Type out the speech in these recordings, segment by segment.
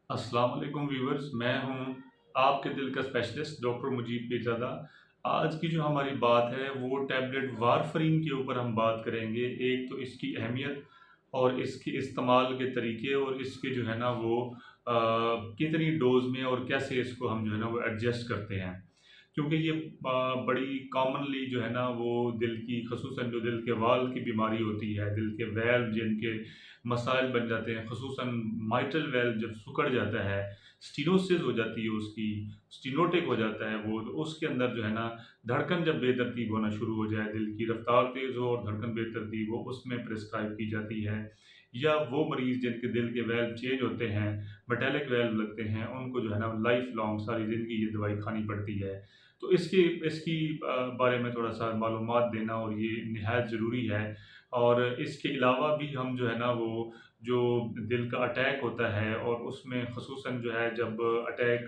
अस्सलाम वालेकुम व्यूअर्स, मैं हूं आपके दिल का स्पेशलिस्ट डॉक्टर मुजीब पीरज़ादा। आज की जो हमारी बात है वो टैबलेट वारफरीन के ऊपर हम बात करेंगे। एक तो इसकी अहमियत और इसके इस्तेमाल के तरीके और इसके जो है ना वो कितनी डोज़ में और कैसे इसको हम जो है ना वो एडजस्ट करते हैं। क्योंकि ये बड़ी कॉमनली जो है ना वो दिल की ख़ुसूसन जो दिल के वाल्व की बीमारी होती है, दिल के वेल्व जिनके मसाइल बन जाते हैं, ख़ुसूसन माइटल वेल्व जब सिकुड़ जाता है, स्टेनोसिस हो जाती है उसकी, स्टेनोटिक हो जाता है वो, तो उसके अंदर जो है ना धड़कन जब बेतरतीब होना शुरू हो जाए, दिल की रफ़्तार तेज़ हो और धड़कन बेतरतीब हो, उसमें प्रिस्क्राइब की जाती है। या वो मरीज़ जिनके दिल के वेल्व चेंज होते हैं, मेटालिक वेल्व लगते हैं, उनको जो है ना लाइफ़ लॉन्ग सारी ज़िंदगी ये दवाई खानी पड़ती है। तो इसकी इसकी बारे में थोड़ा-सा मालूमात देना और ये निहायत ज़रूरी है। और इसके अलावा भी हम जो है ना वो जो दिल का अटैक होता है और उसमें ख़ुसूसन जो है जब अटैक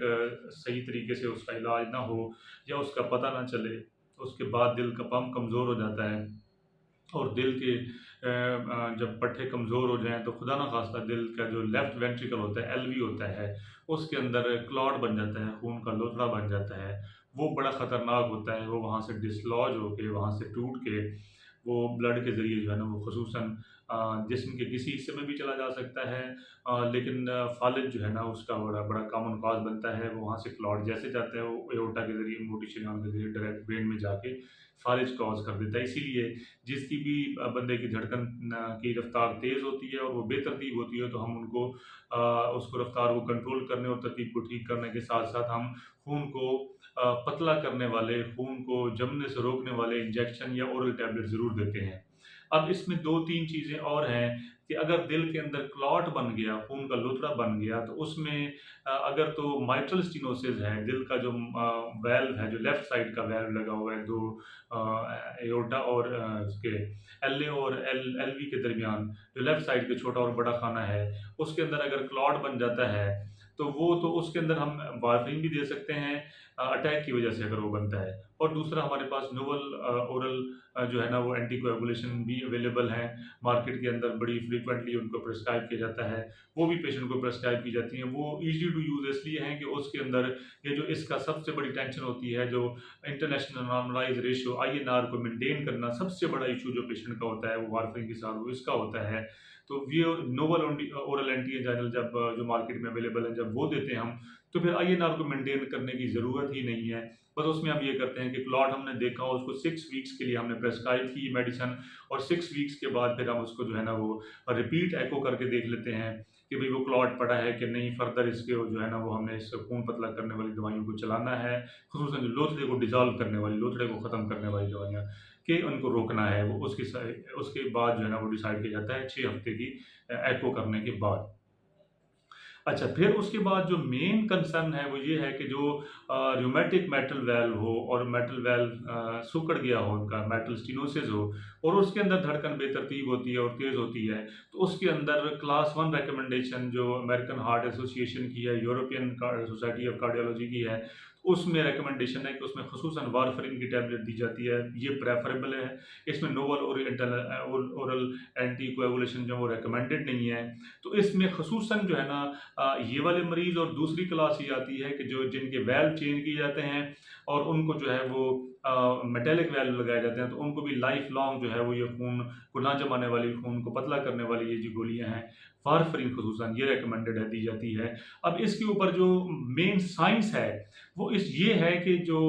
सही तरीके से उसका इलाज ना हो या उसका पता ना चले, तो उसके बाद दिल का पंप कमज़ोर हो जाता है। और दिल के जब पट्टे कमज़ोर हो जाएँ तो खुदा ना ख़ास्ता दिल का जो लेफ्ट वेंट्रिकल होता है, एलवी होता है, उसके अंदर क्लॉट बन जाता है, खून का लोथड़ा बन जाता है। वो बड़ा ख़तरनाक होता है, वो वहाँ से डिसलॉज होके, वहाँ से टूट के वो ब्लड के ज़रिए जो है ना वो ख़ुसूसन जिस्म के किसी हिस्से में भी चला जा सकता है। लेकिन फ़ालिज जो है ना उसका बड़ा बड़ा कॉमन कॉज़ बनता है, वो वहाँ से क्लॉट जैसे जाता है वो एओर्टा के ज़रिए, मोटी शरीयान के ज़रिए डायरेक्ट ब्रेन में जाके फ़ालिज कॉज़ कर देता है। इसीलिए जिसकी भी बंदे की धड़कन की रफ़्तार तेज़ होती है और वो बेतरतीब होती है, तो हम उनको उसको रफ़्तार को कंट्रोल करने और तरतीब को ठीक करने के साथ-साथ हम खून को पतला करने वाले, खून को जमने से रोकने वाले इंजेक्शन या ओरल टैबलेट ज़रूर देते हैं। अब इसमें 2-3 चीज़ें और हैं कि अगर दिल के अंदर क्लॉट बन गया, खून का लोथड़ा बन गया, तो उसमें अगर तो माइट्रल स्टेनोसिस है, दिल का जो वाल्व है, जो लेफ्ट साइड का वाल्व लगा हुआ है, 2 एओर्टा और उसके एलए और एलवी के दरमियान, जो लेफ्ट साइड का छोटा और बड़ा खाना है, उसके अंदर अगर क्लॉट बन जाता है, तो वो तो उसके अंदर हम वारफ़रीन भी दे सकते हैं अटैक की वजह से अगर वो बनता है। और दूसरा हमारे पास नोवल ओरल जो है ना वो एंटीकोएगुलेशन भी अवेलेबल हैं मार्केट के अंदर, बड़ी फ्रीक्वेंटली उनको प्रिस्क्राइब किया जाता है। वो भी पेशेंट को प्रिस्क्राइब की जाती हैं। वो ईज़ी टू यूज़ इसलिए हैं कि उसके अंदर ये जो इसका सबसे बड़ी टेंशन होती है, जो इंटरनेशनल नॉर्मलाइज़ रेशियो आईएनआर को मेंटेन करना, सबसे बड़ा इश्यू जो पेशेंट का होता है वो वारफ़रीन के साथ वो इसका होता है। तो ये नोवल ओरल एंटी एंजाइनल जब जो मार्केट में अवेलेबल है, जब वो देते हैं हम, तो फिर आईएनआर को मेंटेन करने की ज़रूरत ही नहीं है। बस उसमें हम ये करते हैं कि क्लॉट हमने देखा हो, उसको 6 वीक्स के लिए हमने प्रिस्क्राइब की मेडिसिन और 6 वीक्स के बाद फिर हम उसको जो है ना वो रिपीट एको करके देख लेते हैं कि भई वो क्लॉट पड़ा है कि नहीं, फर्दर इसके जो है ना वो हमें इस खून पतला करने वाली दवाइयों को चलाना है, ख़ुसूसन जो लोथड़े को डिज़ॉल्व करने वाली, लोथड़े को ख़त्म करने वाली दवाइयाँ, कि उनको रोकना है। वो उसके बाद जो है ना वो डिसाइड किया जाता है 6 हफ़्ते की एको करने के बाद। अच्छा, फिर उसके बाद जो मेन कंसर्न है वो ये है कि जो रूमेटिक मेटल वैल्व हो और मेटल वैल्व सिकुड़ गया हो, उनका मेटल स्टेनोसिस हो और उसके अंदर धड़कन बेतरतीब होती है और तेज़ होती है, तो उसके अंदर क्लास 1 रिकमेंडेशन जो अमेरिकन हार्ट एसोसिएशन की है, यूरोपियन सोसाइटी ऑफ कार्डियोलॉजी की है, उसमें रिकमेंडेशन है कि उसमें ख़ुसूसन वारफरीन की टैबलेट दी जाती है, ये प्रेफ़रेबल है। इसमें नोवल ओरल एंटीकोएगुलेशन जो वो रिकमेंडेड नहीं है। तो इसमें ख़ुसूसन जो है ना ये वाले मरीज़ और दूसरी क्लास ये आती है कि जो जिनके वैल्व चेंज किए जाते हैं और उनको जो है वो मेटालिक वैल्व लगाए जाते हैं, तो उनको भी लाइफ लॉन्ग जो है वो ये खून को ना जमाने वाली, खून को पतला करने वाली ये जो गोलियाँ हैं, वारफरीन ख़ुसूसन ये रिकमेंडेड है, दी जाती है। अब इसके ऊपर जो मेन साइंस है, वो ये है कि जो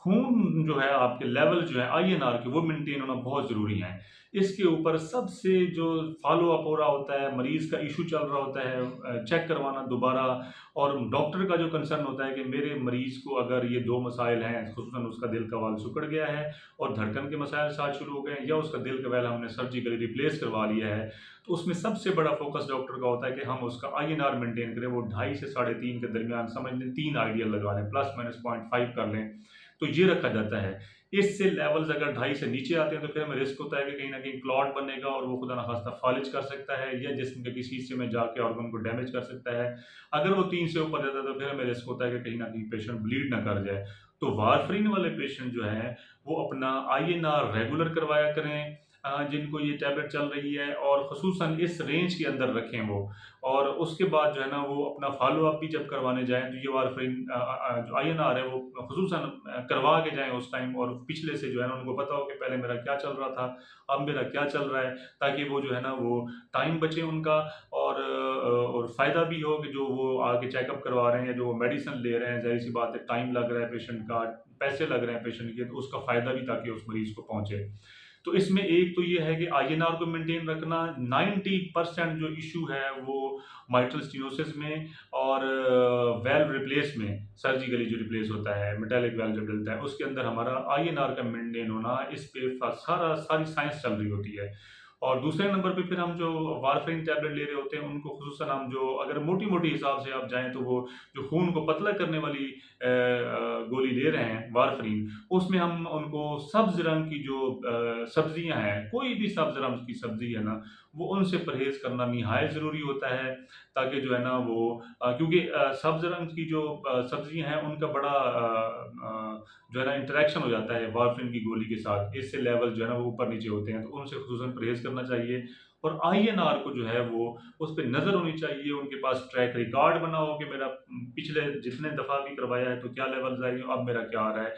खून जो है आपके लेवल जो है आईएनआर के, वो मेंटेन होना बहुत ज़रूरी है। इसके ऊपर सबसे जो फ़ॉलो-अप हो रहा होता है, मरीज़ का इश्यू चल रहा होता है, चेक करवाना दोबारा, और डॉक्टर का जो कंसर्न होता है कि मेरे मरीज़ को अगर ये 2 मसाइल हैं, ख़ुसूसन उसका दिल का वाल्व सिकुड़ गया है और धड़कन के मसाइल साथ शुरू हो गए हैं, या उसका दिल का वाल्व हमने सर्जिकली रिप्लेस करवा लिया है, तो उसमें सबसे बड़ा फ़ोकस डॉक्टर का होता है कि हम उसका आईएनआर मेंटेन करें, वो 2.5 से साढ़े 3 के दरमियान समझ लें, 3 आइडियल लगा लें, प्लस माइनस 0.5 कर लें, तो ये रखा जाता है। इससे लेवल्स अगर 2.5 से नीचे आते हैं तो फिर हमें रिस्क होता है कि कहीं न कहीं क्लॉट बनेगा और वो खुदा ना ख़ास्ता फ़ालिज कर सकता है या जिस्म के किसी हिस्से में जाके ऑर्गन को डैमेज कर सकता है। अगर वो 3 से ऊपर जाता है तो फिर हमें रिस्क होता है कि कहीं न कहीं पेशेंट ब्लीड ना कर जाए। तो वारफ़रीन वाले पेशेंट जो हैं, वो अपना आईएनआर रेगुलर करवाया करें। जिनको ये टैबलेट चल रही है और ख़ुसूसन इस रेंज के अंदर रखें वो। और उसके बाद जो है ना वो अपना फ़ॉलो-अप भी जब करवाने जाएँ तो ये वारफ़रीन जो आईएनआर है वो ख़ुसूसन करवा के जाएँ उस टाइम, और पिछले से जो है ना उनको पता हो कि पहले मेरा क्या चल रहा था, अब मेरा क्या चल रहा है, ताकि वो जो है ना वो टाइम बचे उनका, और फ़ायदा भी हो कि जो वो आके चेकअप करवा रहे हैं या जो वो मेडिसिन ले रहे हैं, ज़ाहिर-सी बात है टाइम लग रहा है पेशेंट का, पैसे लग रहे हैं पेशेंट के, तो उसका फ़ायदा भी ताकि उस मरीज़ को पहुँचे। तो इसमें एक तो ये है कि आईएनआर को मेंटेन रखना, 90% जो इश्यू है वो माइट्रल स्टेनोसिस में और वाल्व रिप्लेस में, सर्जिकली जो रिप्लेस होता है, मेटालिक वाल्व जब डलता है, उसके अंदर हमारा आईएनआर का मेंटेन होना, इस पे सारी साइंस चल रही होती है। और दूसरे नंबर पे फिर हम जो वारफ़ारीन टैबलेट ले रहे होते हैं, उनको ख़ुसूसन हम जो अगर मोटी-मोटी हिसाब से आप जाएँ, तो वो जो खून को पतला करने वाली गोली ले रहे हैं वारफ़रीन, उसमें हम उनको सब्ज़ रंग की जो सब्ज़ियाँ हैं, कोई भी सब्ज़ रंग की सब्ज़ी है ना, वो उनसे परहेज़ करना निहायत ज़रूरी होता है, ताकि जो है ना वो क्योंकि सब्ज़ रंग की जो सब्ज़ियाँ हैं, उनका बड़ा जो है ना इंटरैक्शन हो जाता है वारफ़रीन की गोली के साथ, इससे लेवल जो है ना वो ऊपर-नीचे होते हैं, तो उनसे ख़ुसूसन परहेज़ करना चाहिए। और आईएनआर को जो है वो उस पे नज़र होनी चाहिए, उनके पास ट्रैक रिकॉर्ड बना हो कि मेरा पिछले जितने दफ़ा भी करवाया है तो क्या लेवल्स आए हैं, अब मेरा क्या आ रहा है।